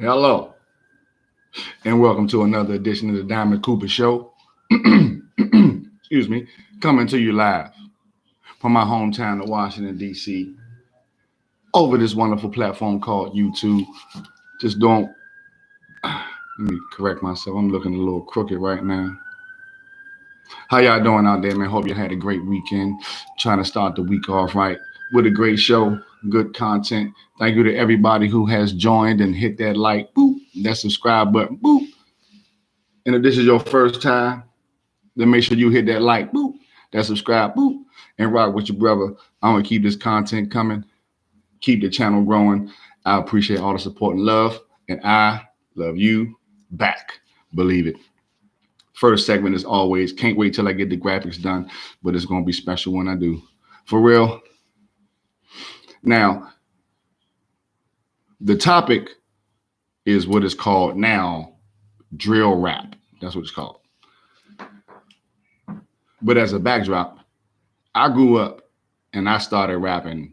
Hello, and welcome to another edition of the Diamond Cooper Show. Excuse me, coming to you live from my hometown of Washington, D.C., over this wonderful platform called YouTube. Just don't, let me correct myself. I'm looking a little crooked right now. How y'all doing out there, man? Hope you had a great weekend. Trying to start the week off right with a great show, good content. Thank you to everybody who has joined and hit that like, boop, that subscribe button, boop. And if this is your first time, then make sure you hit that like, boop, that subscribe, boop, and rock with your brother. I'm gonna keep this content coming, keep the channel growing. I appreciate all the support and love, and I love you back. Believe it. First segment is always can't wait till I get the graphics done, but it's gonna be special when I do. For real. Now, the topic is what is called now drill rap. That's what it's called. But as a backdrop, I grew up and I started rapping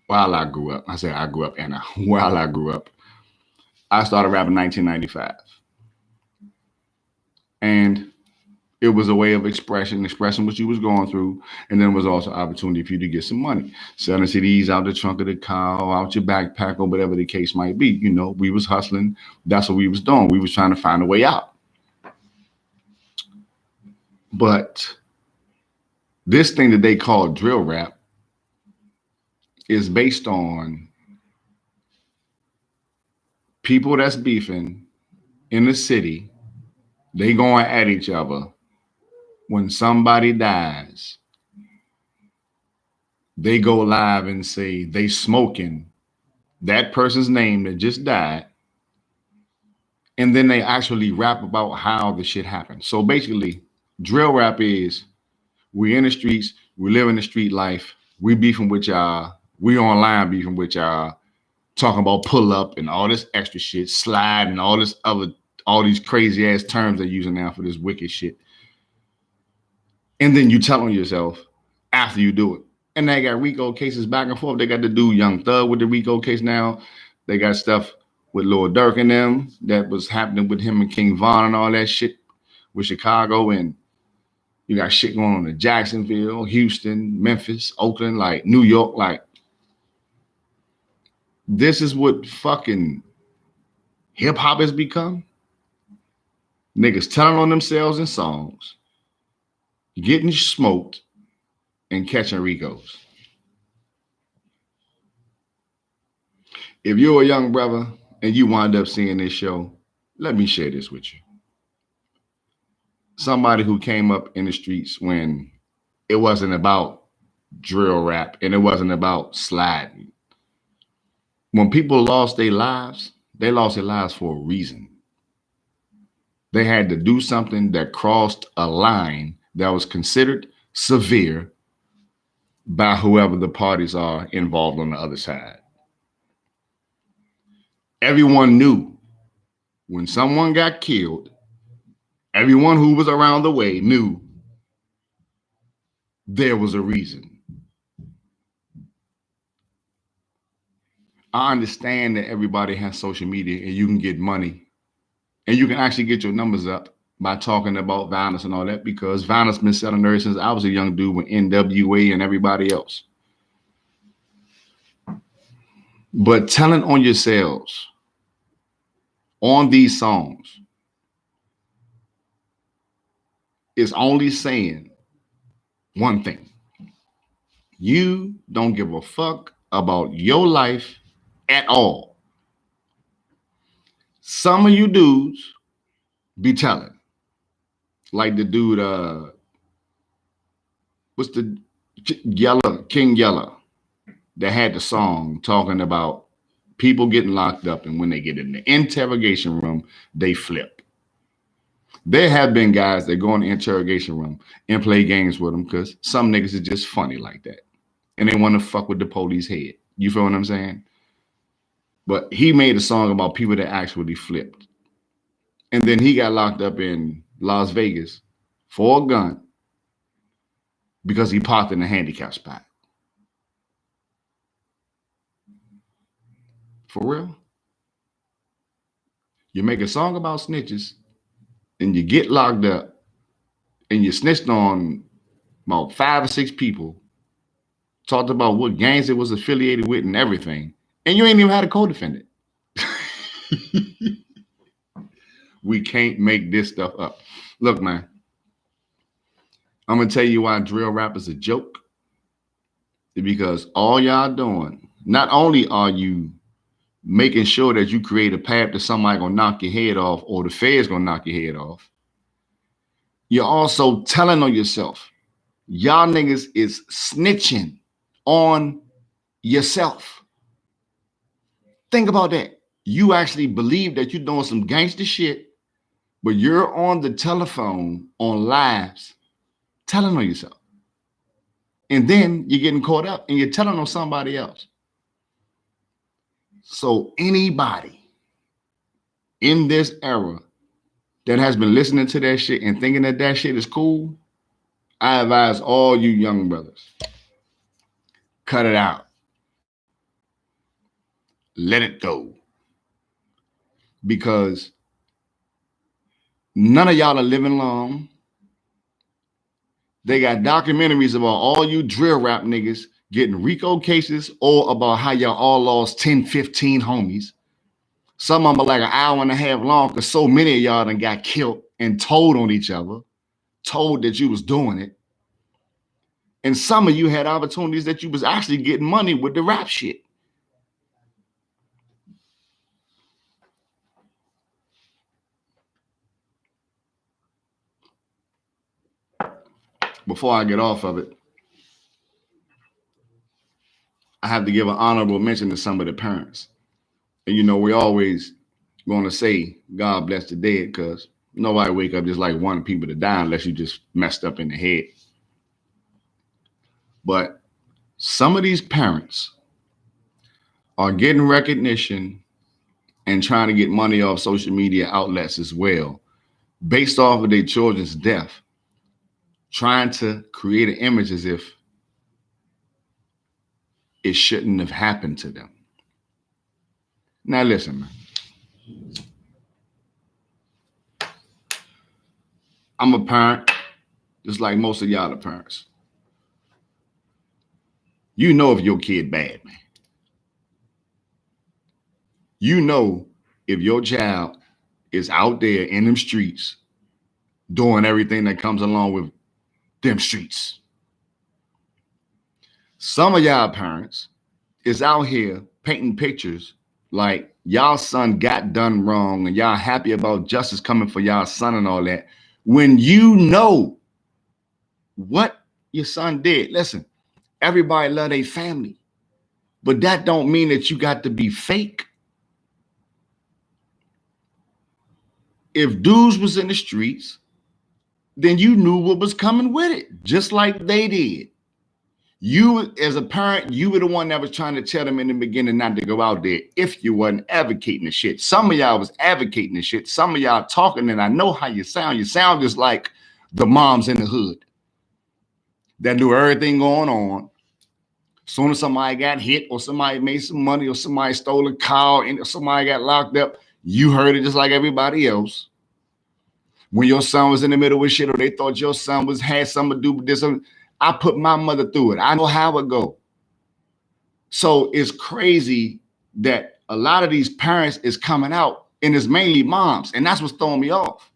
while I grew up. I say I grew up and while I grew up. I started rapping in 1995. And it was a way of expressing what you was going through. And then it was also an opportunity for you to get some money. Selling CDs out the trunk of the car, or out your backpack, or whatever the case might be. You know, we was hustling. That's what we was doing. We was trying to find a way out. But this thing that they call drill rap is based on people that's beefing in the city. They going at each other. When somebody dies, they go live and say they smoking that person's name that just died. And then they actually rap about how the shit happened. So basically, drill rap is we in the streets, we live in the street life, we beefing with y'all, we online beefing with y'all, talking about pull up and all this extra shit, slide and all this other, all these crazy ass terms they're using now for this wicked shit. And then you tell on yourself after you do it. And they got RICO cases back and forth. They got the dude Young Thug with the RICO case now. They got stuff with Lil Durk and them that was happening with him and King Von and all that shit with Chicago. And you got shit going on in Jacksonville, Houston, Memphis, Oakland, like New York. Like, this is what fucking hip hop has become. Niggas telling on themselves in songs, getting smoked, and catching RICOs. If you're a young brother and you wind up seeing this show, let me share this with you. Somebody who came up in the streets when it wasn't about drill rap and it wasn't about sliding. When people lost their lives, they lost their lives for a reason. They had to do something that crossed a line that was considered severe by whoever the parties are involved on the other side. Everyone knew when someone got killed, everyone who was around the way knew there was a reason. I understand that everybody has social media and you can get money and you can actually get your numbers up by talking about violence and all that, because violence been selling there since I was a young dude with NWA and everybody else. But telling on yourselves on these songs is only saying one thing. You don't give a fuck about your life at all. Some of you dudes be telling. Like the dude, what's the King Yella, that had the song talking about people getting locked up, and when they get in the interrogation room, they flip. There have been guys that go in the interrogation room and play games with them because some niggas is just funny like that. And they want to fuck with the police head. You feel what I'm saying? But he made a song about people that actually flipped. And then he got locked up in Las Vegas for a gun because he parked in a handicap spot. For real? You make a song about snitches and you get locked up and you snitched on about 5 or 6 people, talked about what gangs it was affiliated with and everything, and you ain't even had a co-defendant. We can't make this stuff up. Look, man, I'm going to tell you why drill rap is a joke. Because all y'all doing, not only are you making sure that you create a path that somebody gonna knock your head off or the feds gonna knock your head off, you're also telling on yourself. Y'all niggas is snitching on yourself. Think about that. You actually believe that you're doing some gangster shit, but you're on the telephone on lives telling on yourself. And then you're getting caught up and you're telling on somebody else. So anybody in this era that has been listening to that shit and thinking that that shit is cool, I advise all you young brothers, cut it out. Let it go. Because none of y'all are living long. They got documentaries about all you drill rap niggas getting RICO cases or about how y'all all lost 10, 15 homies. Some of them are like an hour and a half long because so many of y'all done got killed and told on each other, told that you was doing it. And some of you had opportunities that you was actually getting money with the rap shit. Before I get off of it, I have to give an honorable mention to some of the parents. And you know, we always going to say, God bless the dead, because nobody wake up just like wanting people to die unless you just messed up in the head. But some of these parents are getting recognition and trying to get money off social media outlets as well, based off of their children's death, trying to create an image as if it shouldn't have happened to them. Now listen, man. I'm a parent, just like most of y'all are parents. You know if your kid bad, man. You know if your child is out there in them streets doing everything that comes along with them streets. Some of y'all parents is out here painting pictures like y'all son got done wrong and y'all happy about justice coming for y'all son and all that, when you know what your son did. Listen, everybody love their family, but that don't mean that you got to be fake. If dudes was in the streets, then you knew what was coming with it, just like they did. You, as a parent, you were the one that was trying to tell them in the beginning not to go out there if you wasn't advocating the shit. Some of y'all was advocating the shit. Some of y'all talking, and I know how you sound. You sound just like the moms in the hood that knew everything going on. Soon as somebody got hit or somebody made some money or somebody stole a car and somebody got locked up, you heard it just like everybody else. When your son was in the middle of shit or they thought your son had something to do with this, I put my mother through it. I know how it go. So it's crazy that a lot of these parents is coming out and it's mainly moms. And that's what's throwing me off.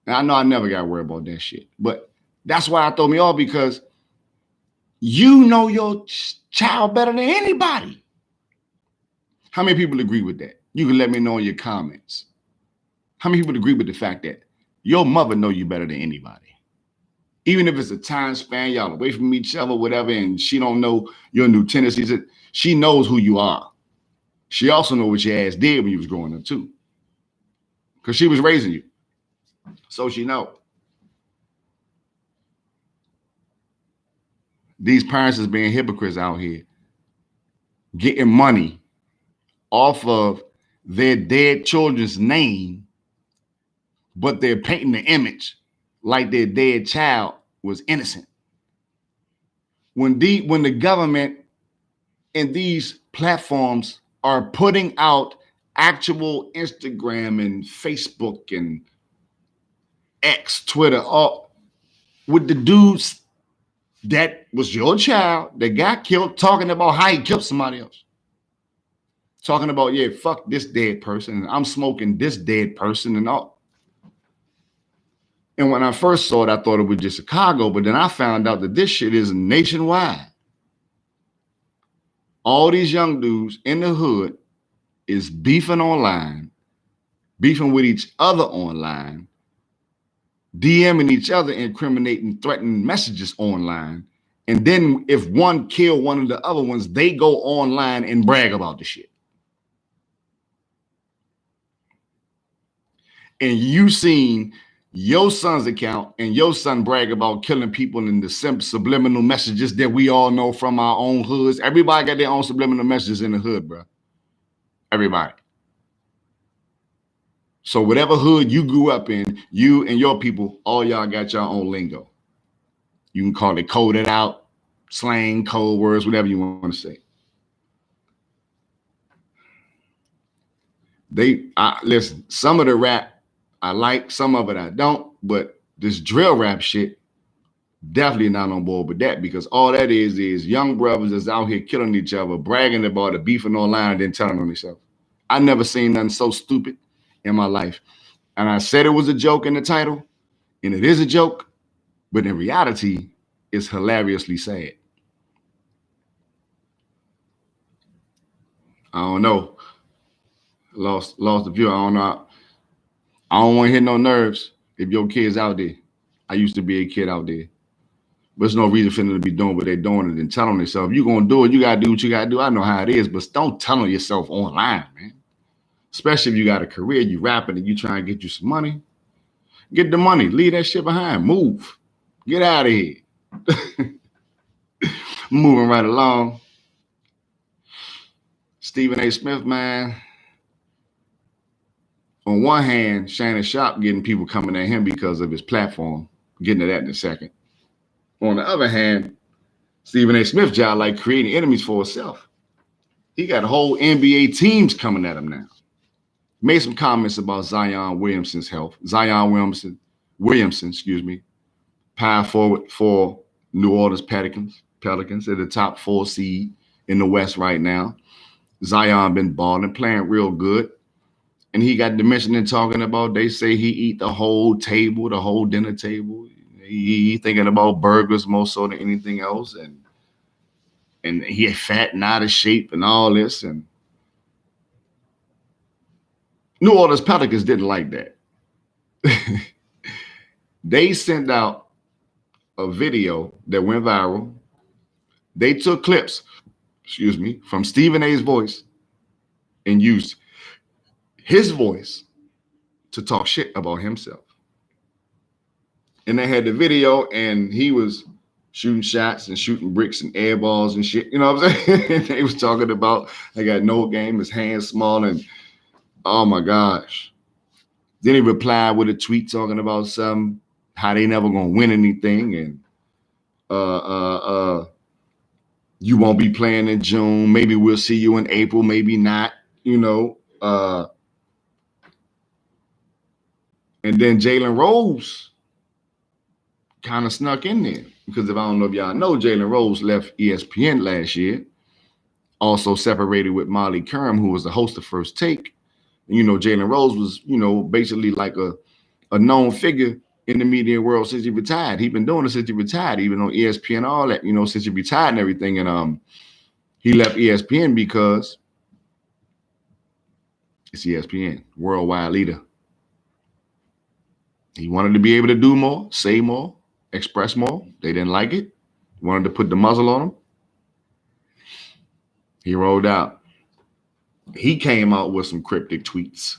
And I know I never got worried about that shit, but that's why I throw me off, because you know your child better than anybody. How many people agree with that? You can let me know in your comments. How many people agree with the fact that your mother know you better than anybody? Even if it's a time span, y'all away from each other, whatever, and she don't know your new tendencies, she knows who you are. She also knows what your ass did when you was growing up too, because she was raising you. So she know. These parents is being hypocrites out here, getting money off of their dead children's name, but they're painting the image like their dead child was innocent. When the government and these platforms are putting out actual Instagram and Facebook and X, Twitter, all with the dudes that was your child that got killed, talking about how he killed somebody else. Talking about, yeah, fuck this dead person, and I'm smoking this dead person and all. And when I first saw it, I thought it was just Chicago, but then I found out that this shit is nationwide. All these young dudes in the hood is beefing online, beefing with each other online, DMing each other, incriminating, threatening messages online. And then if one kill one of the other ones, they go online and brag about the shit. And you seen your son's account and your son brag about killing people in the subliminal messages that we all know from our own hoods. Everybody got their own subliminal messages in the hood, bro. Everybody. So whatever hood you grew up in, you and your people, all y'all got your own lingo. You can call it coded out, slang, code words, whatever you want to say. Listen, some of the rap I like, some of it I don't, but this drill rap shit, definitely not on board with that, because all that is young brothers that's out here killing each other, bragging about it, beefing online, and then telling on themselves. I never seen nothing so stupid in my life. And I said it was a joke in the title, and it is a joke, but in reality, it's hilariously sad. I don't know. Lost the view. I don't know. I don't want to hit no nerves if your kid's out there. I used to be a kid out there. But there's no reason for them to be doing what they're doing and then telling themselves, if you're going to do it, you got to do what you got to do. I know how it is, but don't tell on yourself online, man. Especially if you got a career, you rapping and you trying to get you some money. Get the money. Leave that shit behind. Move. Get out of here. Moving right along. Stephen A. Smith, man. On one hand, Shannon Sharp getting people coming at him because of his platform. Getting to that in a second. On the other hand, Stephen A. Smith job like creating enemies for himself. He got whole NBA teams coming at him now. Made some comments about Zion Williamson's health. Zion Williamson, excuse me, power forward for New Orleans Pelicans. Pelicans are the top 4 seed in the West right now. Zion been balling, playing real good. And he got dimension in talking about, they say he eat the whole table, the whole dinner table. He thinking about burgers more so than anything else. And he fat and out of shape and all this. And New Orleans Pelicans didn't like that. They sent out a video that went viral. They took clips, from Stephen A's voice and used his voice to talk shit about himself. And they had the video and he was shooting shots and shooting bricks and air balls and shit. You know what I'm saying? They was talking about, I got no game, his hands small, and oh my gosh. Then he replied with a tweet talking about how they never gonna win anything, and you won't be playing in June. Maybe we'll see you in April, maybe not, and then Jalen Rose kind of snuck in there, because if I don't know if y'all know, Jalen Rose left ESPN last year, also separated with Molly Kerm, who was the host of First Take. And, Jalen Rose was, basically like a known figure in the media world since he retired. He's been doing it since he retired, even on ESPN, all that, since he retired and everything. And he left ESPN because it's ESPN, worldwide leader. He wanted to be able to do more, say more, express more. They didn't like it. Wanted to put the muzzle on him. He rolled out. He came out with some cryptic tweets.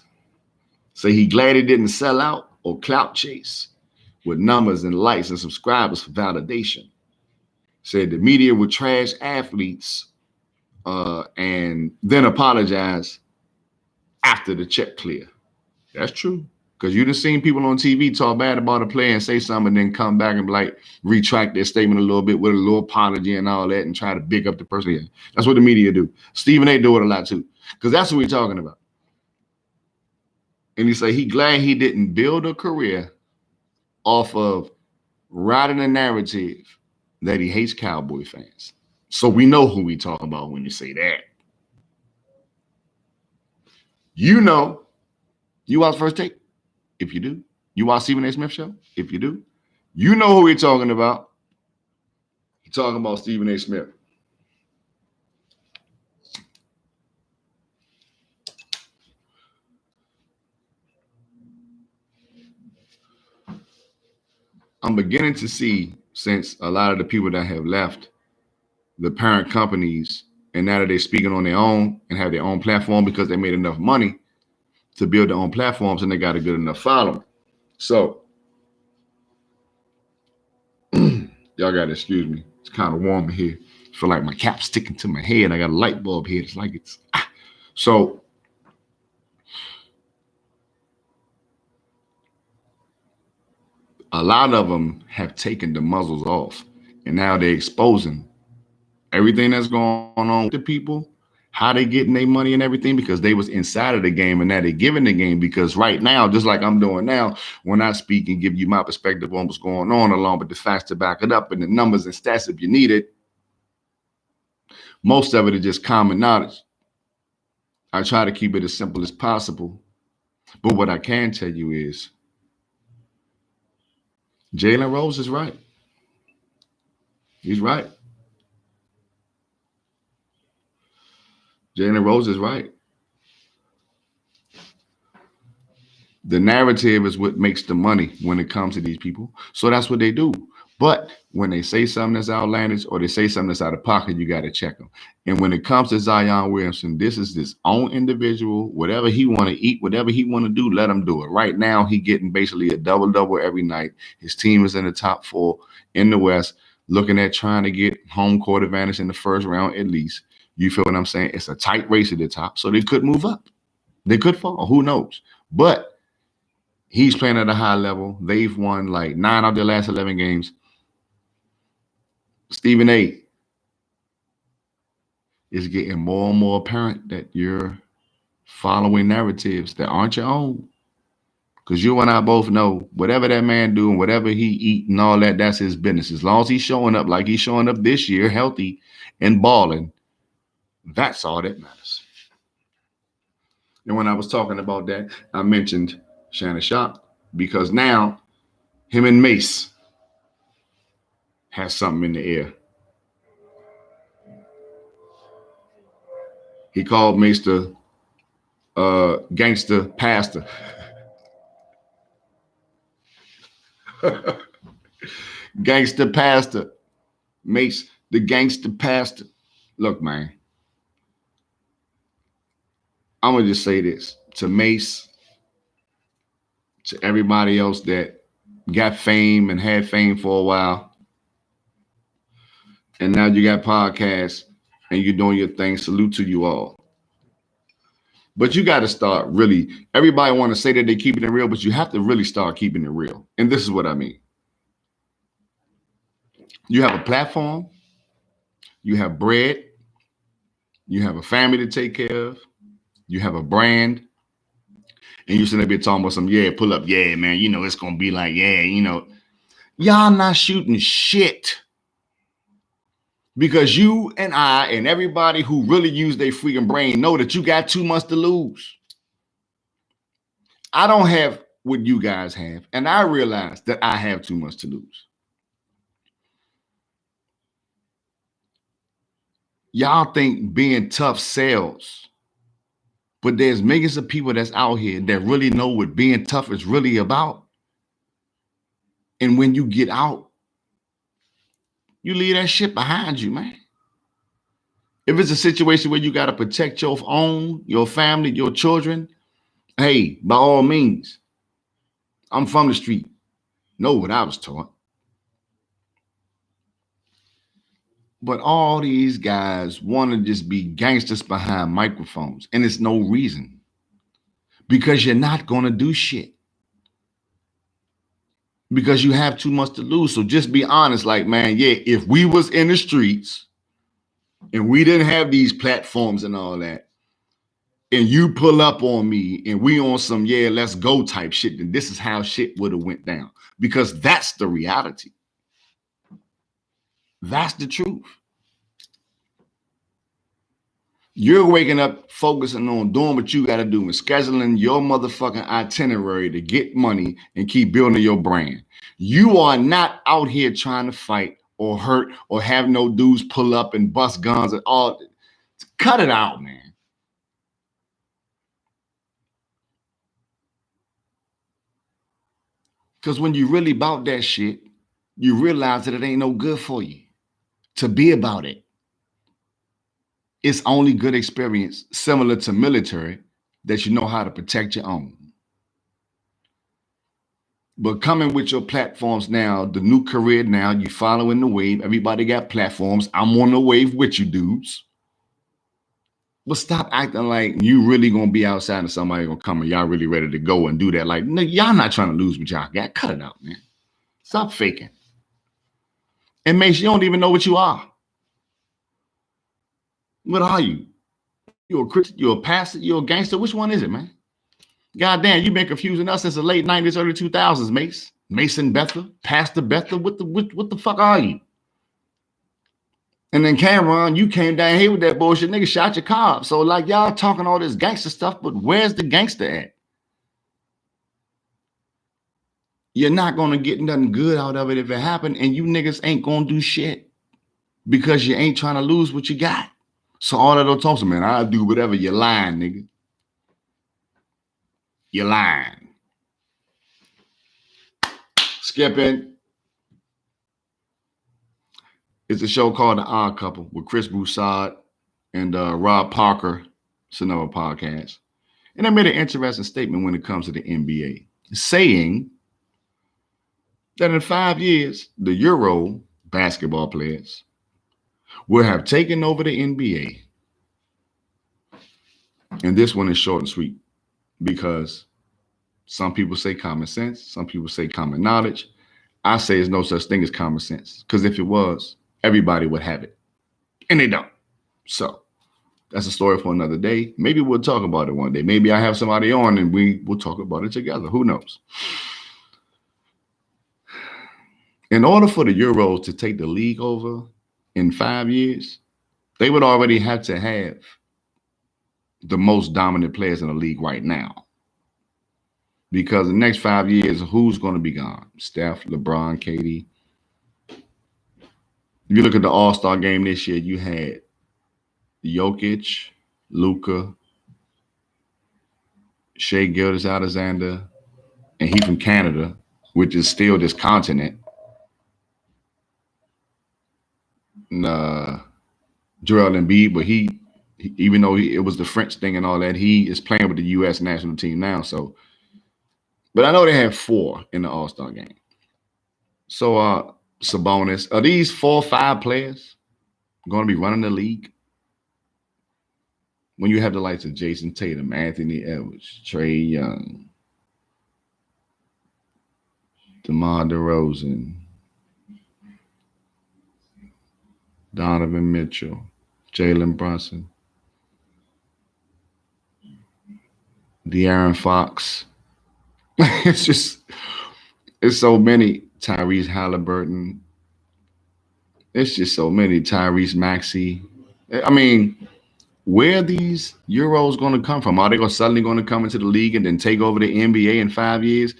Say he glad he didn't sell out or clout chase with numbers and likes and subscribers for validation. Said the media would trash athletes and then apologize after the check clear. That's true. Because you done seen people on TV talk bad about a player and say something and then come back and like retract their statement a little bit with a little apology and all that and try to big up the person. That's what the media do. Stephen A. do it a lot too. Because that's what we're talking about. And he said he glad he didn't build a career off of riding a narrative that he hates Cowboy fans. So we know who we talking about when you say that. You know, you watch First Take? If you do. You watch Stephen A. Smith show? If you do. You know who we're talking about. He's talking about Stephen A. Smith. I'm beginning to see, since a lot of the people that have left the parent companies, and now that they're speaking on their own and have their own platform because they made enough money to build their own platforms and they got a good enough following. So, y'all got to excuse me. It's kind of warm in here. I feel like my cap's sticking to my head. I got a light bulb here. It's like it's. So, a lot of them have taken the muzzles off and now they're exposing everything that's going on with the people, how they getting their money and everything, because they was inside of the game and now they're giving the game. Because right now, just like I'm doing now, when I speak and give you my perspective on what's going on, along with the facts to back it up and the numbers and stats if you need it, most of it is just common knowledge. I try to keep it as simple as possible. But what I can tell you is Jalen Rose is right. He's right. Jalen Rose is right. The narrative is what makes the money when it comes to these people. So that's what they do. But when they say something that's outlandish or they say something that's out of pocket, you got to check them. And when it comes to Zion Williamson, this is his own individual. Whatever he want to eat, whatever he want to do, let him do it. Right now, he getting basically a double-double every night. His team is in the top 4 in the West, looking at trying to get home court advantage in the first round at least. You feel what I'm saying? It's a tight race at the top, so they could move up. They could fall. Who knows? But he's playing at a high level. They've won like 9 of their last 11 games. Stephen A. is getting more and more apparent that you're following narratives that aren't your own. Because you and I both know whatever that man doing, whatever he eat and all that, that's his business. As long as he's showing up like he's showing up this year, healthy and balling, that's all that matters. And when I was talking about that, I mentioned Shannon Shop because now him and Mase has something in the air. He called Mase the gangster pastor. Gangster pastor. Mase, the gangster pastor. Look, man, I'm going to just say this to Mase, to everybody else that got fame and had fame for a while. And now you got podcasts and you're doing your thing. Salute to you all. But you got to start really, everybody want to say that they're keeping it real, but you have to really start keeping it real. And this is what I mean. You have a platform, you have bread, you have a family to take care of, you have a brand, and you sitting there talking about some, yeah, pull up, yeah, man, you know, it's going to be like, yeah, you know, y'all not shooting shit. Because you and I and everybody who really use their freaking brain know that you got too much to lose. I don't have what you guys have, and I realize that I have too much to lose. Y'all think being tough sells, but there's millions of people that's out here that really know what being tough is really about. And when you get out, you leave that shit behind you, man. If it's a situation where you got to protect your own, your family, your children, hey, by all means, I'm from the street. Know what I was taught. But all these guys want to just be gangsters behind microphones, and it's no reason. Because you're not going to do shit. Because you have too much to lose. So just be honest, like, man, yeah, if we was in the streets and we didn't have these platforms and all that, and you pull up on me and we on some yeah let's go type shit, then this is how shit would have went down, because that's the reality. That's the truth. You're waking up focusing on doing what you got to do and scheduling your motherfucking itinerary to get money and keep building your brand. You are not out here trying to fight or hurt or have no dudes pull up and bust guns and all. Cut it out, man. Because when you really about that shit, you realize that it ain't no good for you to be about it. It's only good experience, similar to military, that you know how to protect your own. But coming with your platforms now, the new career now, you following the wave. Everybody got platforms. I'm on the wave with you dudes. But stop acting like you really gonna be outside and somebody gonna come and y'all really ready to go and do that. Like, no, y'all not trying to lose what y'all got. Cut it out, man. Stop faking. And Mase, you don't even know what you are. What are you? You're a Christian, you're a pastor, you're a gangster. Which one is it, man? God damn, you've been confusing us since the late 90s, early 2000s, Mase. Mason Bethel, Pastor Bethel, what the fuck are you? And then Cameron, you came down here with that bullshit, nigga shot your car. So like y'all talking all this gangster stuff, but where's the gangster at? You're not gonna get nothing good out of it if it happened, and you niggas ain't gonna do shit because you ain't trying to lose what you got. So all that old talks, man, I'll do whatever. You're lying, nigga. You're lying. Skipping. It's a show called The Odd Couple with Chris Broussard and Rob Parker. It's another podcast. And they made an interesting statement when it comes to the NBA, saying that in 5 years, the Euro basketball players will have taken over the NBA. And this one is short and sweet because some people say common sense, some people say common knowledge. I say there's no such thing as common sense, because if it was, everybody would have it. And they don't. So that's a story for another day. Maybe we'll talk about it one day. Maybe I have somebody on and we will talk about it together. Who knows? In order for the Euros to take the league over in 5 years, they would already have to have the most dominant players in the league right now. Because the next 5 years, who's going to be gone? Steph, LeBron, KD. If you look at the All-Star game this year, you had Jokic, Luka, Shai Gilgeous-Alexander, and he from Canada, which is still this continent. And, Joel Embiid, but he even though it was the French thing and all that, he is playing with the U.S. national team now. So, but I know they have 4 in the All-Star game. So, Sabonis, are these 4 or 5 players going to be running the league? When you have the likes of Jason Tatum, Anthony Edwards, Trae Young, DeMar DeRozan, Donovan Mitchell, Jalen Brunson, De'Aaron Fox. It's so many. Tyrese Halliburton. It's just so many. Tyrese Maxey. I mean, where are these Euros going to come from? Are they suddenly going to come into the league and then take over the NBA in 5 years?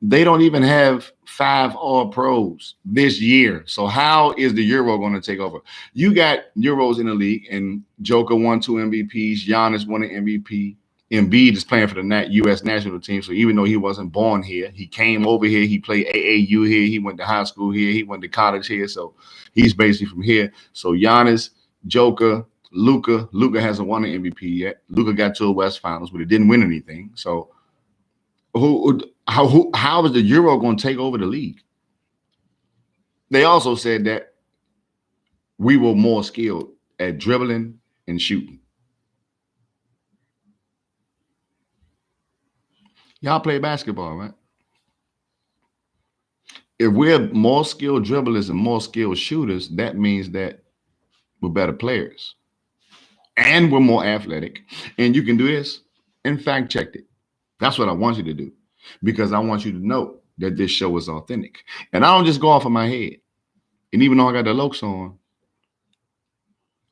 They don't even have 5 All-Pros this year. So how is the Euro going to take over? You got Euros in the league, and Joker won 2 MVPs. Giannis won an MVP. Embiid is playing for the U.S. national team. So even though he wasn't born here, he came over here. He played AAU here. He went to high school here. He went to college here. So he's basically from here. So Giannis, Joker, Luka. Luka hasn't won an MVP yet. Luka got to a West Finals, but he didn't win anything. So how is the Euro going to take over the league? They also said that we were more skilled at dribbling and shooting. Y'all play basketball, right? If we're more skilled dribblers and more skilled shooters, that means that we're better players. and we're more athletic. And you can do this and fact check it. That's what I want you to do, because I want you to know that this show is authentic. And I don't just go off of my head. And even though I got the lokes on,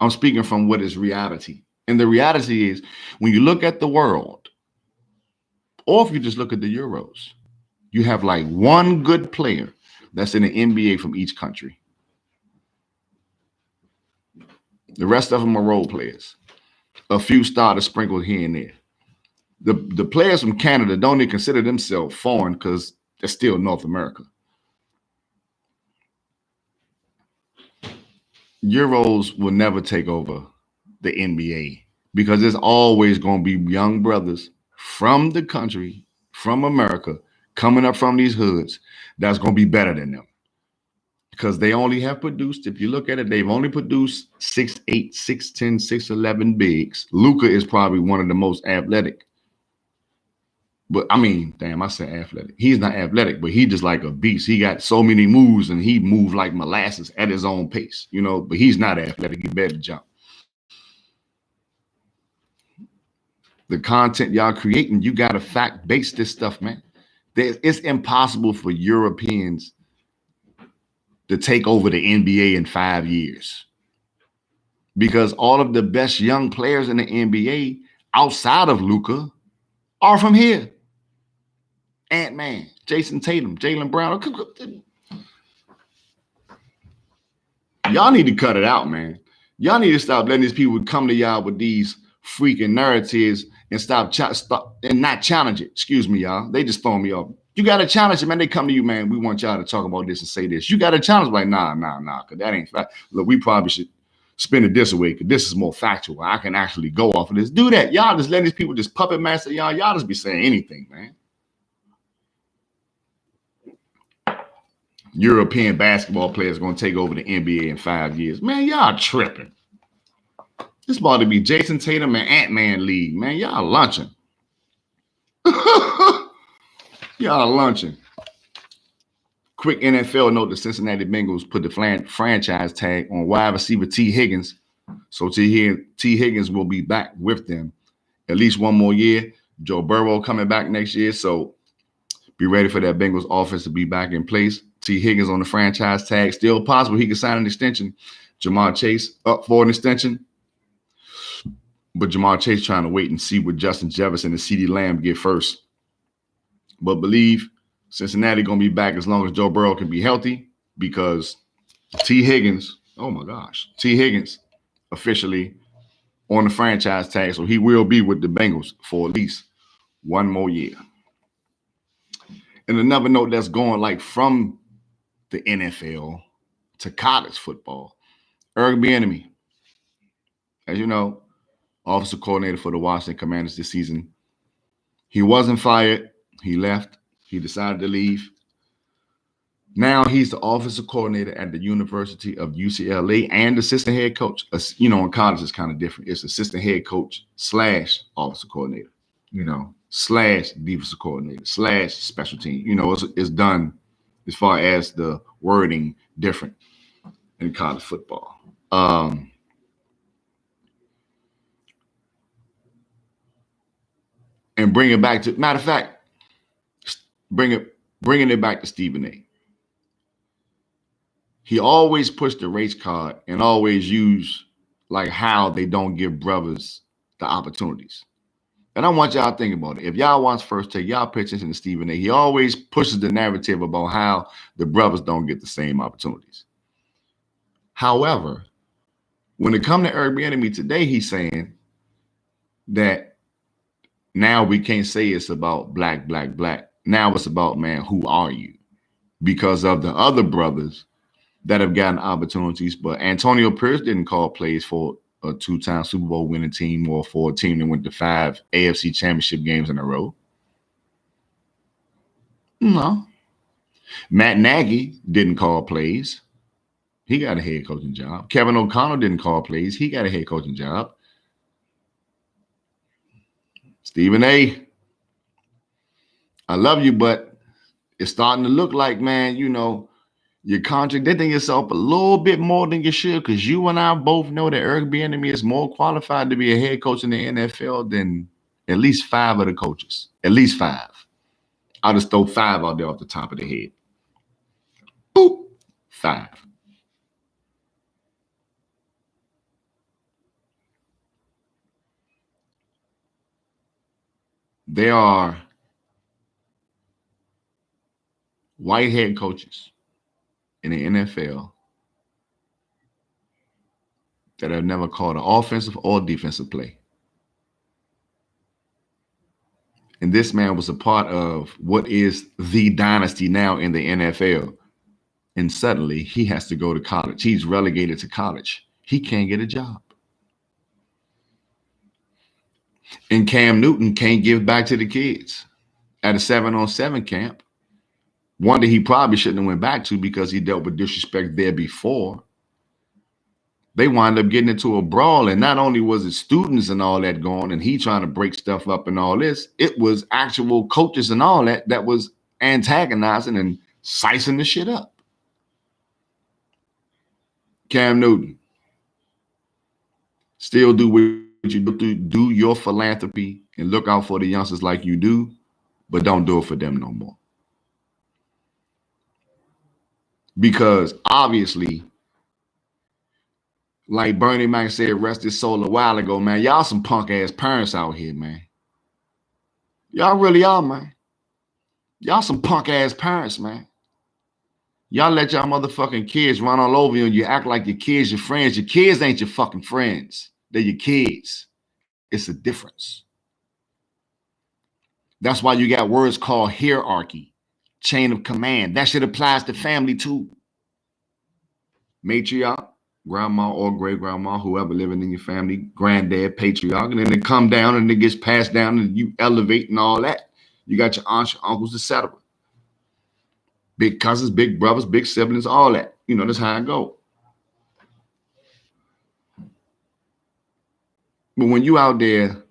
I'm speaking from what is reality. And the reality is, when you look at the world, or if you just look at the Euros, you have like one good player that's in the NBA from each country. The rest of them are role players. A few starters sprinkled here and there. The players from Canada don't even consider themselves foreign because they're still North America. Euros will never take over the NBA because there's always going to be young brothers from the country, from America, coming up from these hoods that's going to be better than them. Because they only have produced, if you look at it, they've only produced 6'8", 6'10", 6'11" bigs. Luka is probably one of the most athletic. But I mean, damn, I said athletic. He's not athletic, but he just like a beast. He got so many moves and he moved like molasses at his own pace, you know, but he's not athletic. He better jump. The content y'all creating, you got to fact base this stuff, man. It's impossible for Europeans to take over the NBA in 5 years, because all of the best young players in the NBA outside of Luka are from here. Ant-Man, Jason Tatum, Jaylen Brown. Y'all need to cut it out, man. Y'all need to stop letting these people come to y'all with these freaking narratives and stop and not challenge it. Excuse me, y'all. They just throw me off. You got to challenge it, man. They come to you, man. We want y'all to talk about this and say this. You got to challenge, like, nah, because that ain't fact. Look, we probably should spin it this way because this is more factual. I can actually go off of this. Do that. Y'all just letting these people just puppet master y'all. Y'all just be saying anything, man. European basketball players going to take over the NBA in 5 years. Man, y'all tripping. This about to be Jason Tatum and Ant-Man League. Man, y'all lunching. Y'all lunching. Quick NFL note, the Cincinnati Bengals put the franchise tag on wide receiver T. Higgins. So T. Higgins will be back with them at least one more year. Joe Burrow coming back next year. So be ready for that Bengals offense to be back in place. T. Higgins on the franchise tag. Still possible he can sign an extension. Jamar Chase up for an extension. But Jamar Chase trying to wait and see what Justin Jefferson and CeeDee Lamb get first. But believe Cincinnati going to be back as long as Joe Burrow can be healthy, because T. Higgins, oh my gosh, T. Higgins officially on the franchise tag. So he will be with the Bengals for at least one more year. And another note that's going like from the NFL to college football, Bienemy, as you know, offensive coordinator for the Washington Commanders this season. He wasn't fired. He left. He decided to leave. Now he's the offensive coordinator at the University of UCLA and assistant head coach. You know, in college it's kind of different. It's assistant head coach / offensive coordinator, you know, / defensive coordinator / special team. You know, it's done as far as the wording different in college football. And bring it back to, matter of fact, bringing it back to Stephen A. He always pushed the race card and always used like how they don't give brothers the opportunities. And I want y'all to think about it. If y'all watch First Take, y'all pay attention to Stephen A. He always pushes the narrative about how the brothers don't get the same opportunities. However, when it comes to Bienemy today, he's saying that now we can't say it's about black. Now it's about, man, who are you? Because of the other brothers that have gotten opportunities, but Antonio Pierce didn't call plays for a 2-time Super Bowl winning team or for a team that went to 5 AFC championship games in a row. No. Matt Nagy didn't call plays. He got a head coaching job. Kevin O'Connell didn't call plays. He got a head coaching job. Stephen A., I love you, but it's starting to look like, man, you know, You're contradicting yourself a little bit more than you should, because you and I both know that Eric Bienemy is more qualified to be a head coach in the NFL than at least 5 of the coaches. At least 5. I'll just throw 5 out there off the top of the head. Boop. 5. There are white head coaches in the NFL that have never called an offensive or defensive play. And this man was a part of what is the dynasty now in the NFL. And suddenly he has to go to college. He's relegated to college. He can't get a job. And Cam Newton can't give back to the kids at a 7-on-7 camp. One that he probably shouldn't have went back to because he dealt with disrespect there before. They wind up getting into a brawl, and not only was it students and all that going, and he trying to break stuff up and all this, it was actual coaches and all that was antagonizing and sicing the shit up. Cam Newton, still do what you do your philanthropy and look out for the youngsters like you do, but don't do it for them no more. Because obviously, like Bernie Mac said, rest his soul a while ago, man, y'all some punk ass parents out here, man. Y'all really are, man. Y'all some punk ass parents, man. Y'all let y'all motherfucking kids run all over you and you act like your kids, your friends. Your kids ain't your fucking friends. They're your kids. It's a difference. That's why you got words called hierarchy, chain of command. That shit applies to family too. Matriarch, grandma or great grandma, whoever living in your family, granddad, patriarch, and then it come down and it gets passed down and you elevate and all that. You got your aunts, your uncles, etc. Big cousins, big brothers, big siblings, all that. You know, that's how it go. But when you out there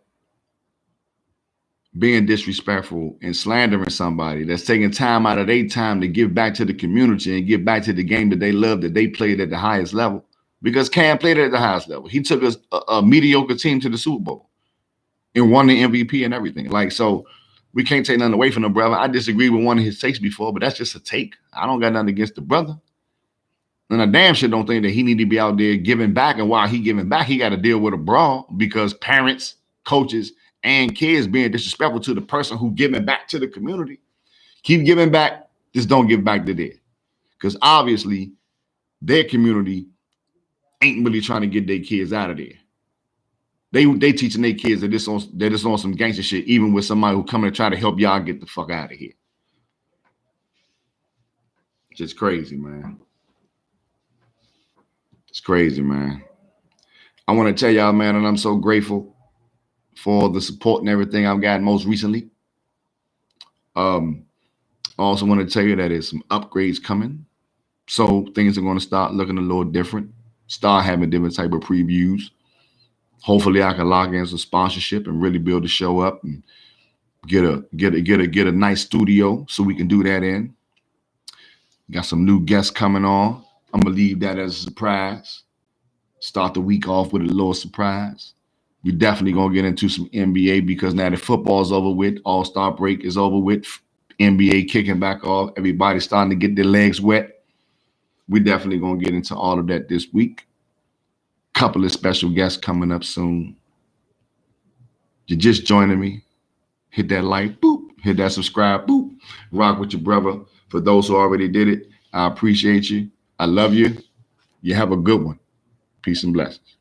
being disrespectful and slandering somebody that's taking time out of their time to give back to the community and give back to the game that they love, that they played at the highest level, because Cam played at the highest level. He took a mediocre team to the Super Bowl and won the MVP and everything. Like, so we can't take nothing away from the brother. I disagree with one of his takes before, but that's just a take. I don't got nothing against the brother. And I damn sure don't think that he need to be out there giving back. And while he giving back, he got to deal with a brawl because parents, coaches, and kids being disrespectful to the person who giving back to the community. Keep giving back. Just don't give back to them. Because obviously their community ain't really trying to get their kids out of there. They teaching their kids that this on some gangster shit, even with somebody who come and try to help y'all get the fuck out of here. Just crazy, man. It's crazy, man. I want to tell y'all, man, and I'm so grateful for the support and everything I've gotten most recently. I also want to tell you that there's some upgrades coming. So things are going to start looking a little different. Start having different type of previews. Hopefully I can lock in some sponsorship and really build the show up and get a nice studio so we can do that in. Got some new guests coming on. I'm going to leave that as a surprise. Start the week off with a little surprise. We're definitely going to get into some NBA because now that football's over with, All-Star break is over with, NBA kicking back off, everybody's starting to get their legs wet. We're definitely going to get into all of that this week. Couple of special guests coming up soon. You're just joining me. Hit that like, boop. Hit that subscribe, boop. Rock with your brother. For those who already did it, I appreciate you. I love you. You have a good one. Peace and blessings.